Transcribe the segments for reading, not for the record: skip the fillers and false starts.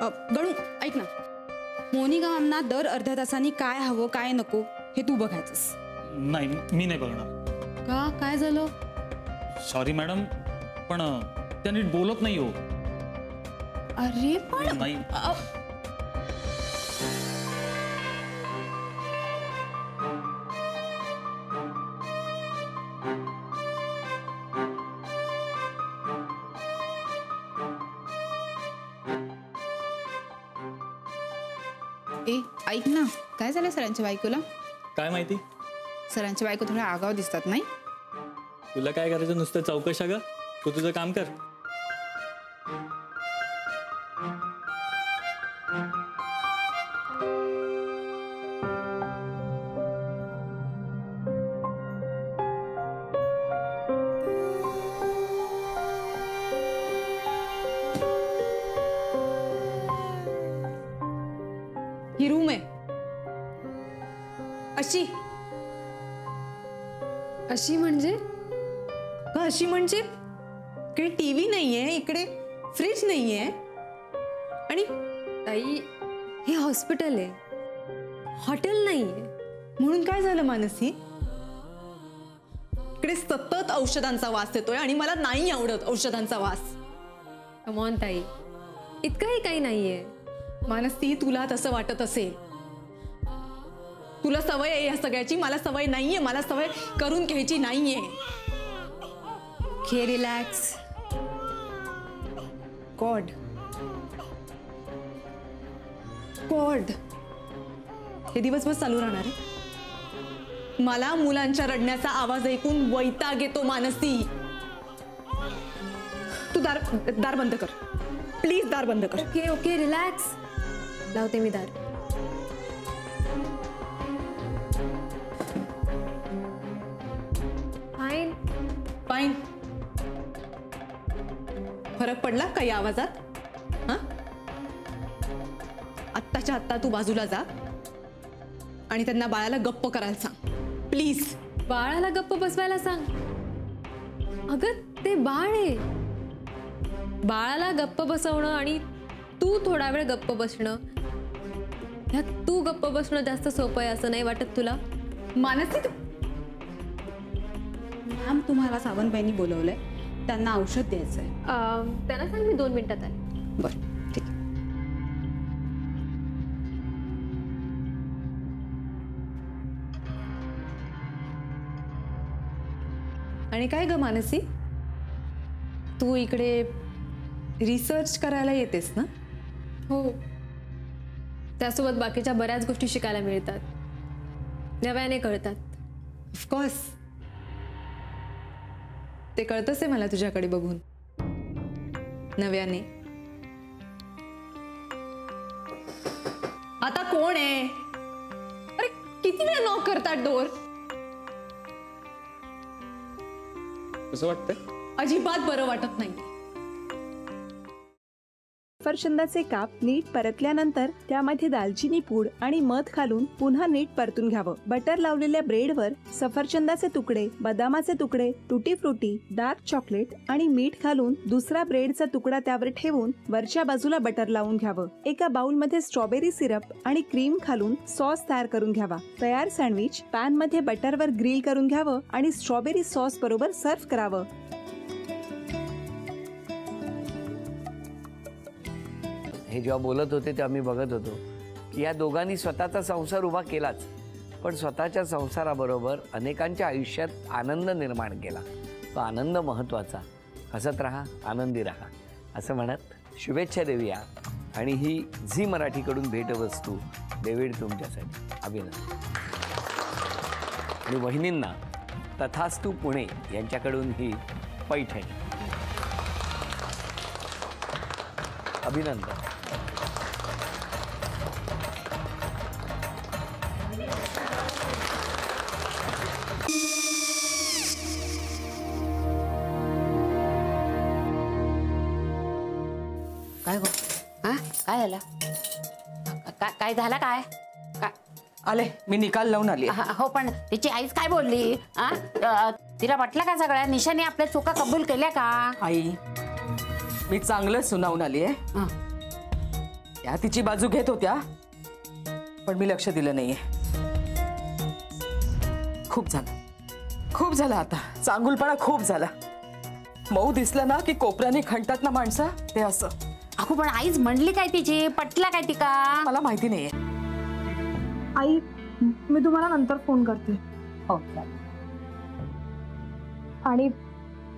गणू ऐक ना, मोनिका मॅमना दर अर्ध्या तासांनी काय हवं काय नको हे तू बघायचंस. नाही, मी नाही बघणार. का, काय झालं? सॉरी मॅडम, पण त्या नीट बोलत नाही हो. अरे पण नाही. ऐक ना, काय झालं सरांच्या बायकोला? काय माहिती, सरांच्या बायको थोड्या आगाव दिसतात नाही? तुला काय करायचं, नुसतं चौकशा ग. तू तुझं काम कर. ही रूम आहे. अशी अशी म्हणजे? अशी म्हणजे इकडे टीव्ही नाहीये, इकडे फ्रीज नाहीये, आणि ताई हे हॉस्पिटल आहे, हॉटेल नाहीये. म्हणून काय झालं मानसी? इकडे सतत औषधांचा वास येतोय आणि मला नाही आवडत औषधांचा वास. कम ऑन ताई, इतकंही काही नाहीये. मानसी, तुला तसं वाटत असेल. तुला सवय आहे या सगळ्याची, मला सवय नाहीये. मला सवय करून घ्यायची नाहीये. घे रिलॅक्स. गॉड गॉड, हे दिवसभर चालू राहणार आहे. मला मुलांच्या रडण्याचा आवाज ऐकून वैताग येतो मानसी. तू दार बंद कर प्लीज, दार बंद कर. Okay okay, relax. लावते मी दार. Fine fine. फरक पडला काही आवाजात? हा, आत्ताच्या आत्ता तू बाजूला जा आणि त्यांना बाळाला गप्प करायला सांग प्लीज. बाळाला गप्प बसवायला सांग? अगं ते बाळ आहे. बाळाला गप्प बसवणं आणि तू थोडा वेळ गप्प बसणं, ह्यात तू गप्प बसणं जास्त सोपं आहे असं नाही वाटत तुला? मानसी, मॅम तुम्हाला सावंतबाईंनी बोलवलंय, त्यांना औषध द्यायचंय. त्यांना सांग मी 2 मिनिटात आले. बरं, ठीक आहे. आणि काय ग मानसी, तू इकडे रिसर्च करायला येतेस ना? हो, त्यासोबत बाकीच्या बऱ्याच गोष्टी शिकायला मिळतात, नव्याने कळतात. ऑफकोर्स, ते कळतंच आहे मला तुझ्याकडे बघून, नव्याने. आता कोण आहे? अरे किती वेळ नॉक करतात डोर? कसं वाटतंय? अजिबात बरं वाटत नाही. सफरचंदाचे काप नीट परतल्यानंतर त्यामध्ये दालचिनी पूड आणि मध घालून पुन्हा नीट परतून घ्यावं. बटर लावलेल्या ब्रेडवर सफरचंदाचे तुकडे, बदामाचे तुकडे, टुटी फ्रुटी, डार्क चॉकलेट आणि मीठ घालून दुसरा ब्रेडचा तुकडा त्यावर ठेवून वरच्या बाजूला बटर लावून घ्यावं. एका बाउलमध्ये स्ट्रॉबेरी सिरप आणि क्रीम घालून सॉस तयार करून घ्यावा. तयार सँडविच पॅन मध्ये बटरवर ग्रिल करून घ्यावं आणि स्ट्रॉबेरी सॉस बरोबर सर्व्ह करावं. हे जेव्हा बोलत होते तेव्हा मी बघत होतो की या दोघांनी स्वतःचा संसार उभा केलाच, पण स्वतःच्या संसाराबरोबर अनेकांच्या आयुष्यात आनंद निर्माण केला. तो आनंद महत्त्वाचा. हसत राहा, आनंदी राहा असं म्हणत शुभेच्छा देऊया. आणि ही झी मराठीकडून भेटवस्तू डेव्हिड तुमच्यासाठी. अभिनंदन. आणि वहिनींना तथास्तू पुणे यांच्याकडून ही पैठणी. अभिनंदन. काय गो? हा, काय झालं? काय झालं? काय आले, मी निकाल लावून आली. हो, पण तिची आईच काय बोलली? तिला वाटलं का सगळ्या निशाने आपल्या चुका कबूल केल्या का? आई, मी चांगलं सुनावून आली आहे. त्या तिची बाजू घेत होत्या, पण मी लक्ष दिलं नाहीये. खूप झालं आता. चांगुलपणा खूप झाला. मऊ दिसलं ना की कोपऱ्याने खणतात ना माणसं, ते असं. अगो पण आईच म्हणली काय तिची, पटला काय ती का? मला माहिती नाहीये. आई मी तुम्हाला नंतर फोन करते. हो आणि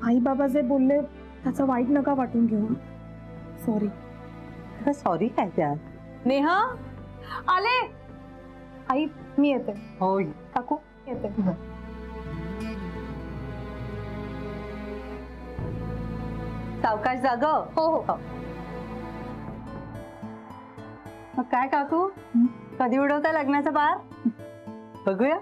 आई बाबा जे बोलले त्याचं वाईट नका वाटून घेऊ. सॉरी. सॉरी काय त्या? नेहा आले. आई मी येते. हो काकू येते. सावकाश जाग. हो हो. मग काय काकू, कधी उडवता लग्नाचा बार? बघूया.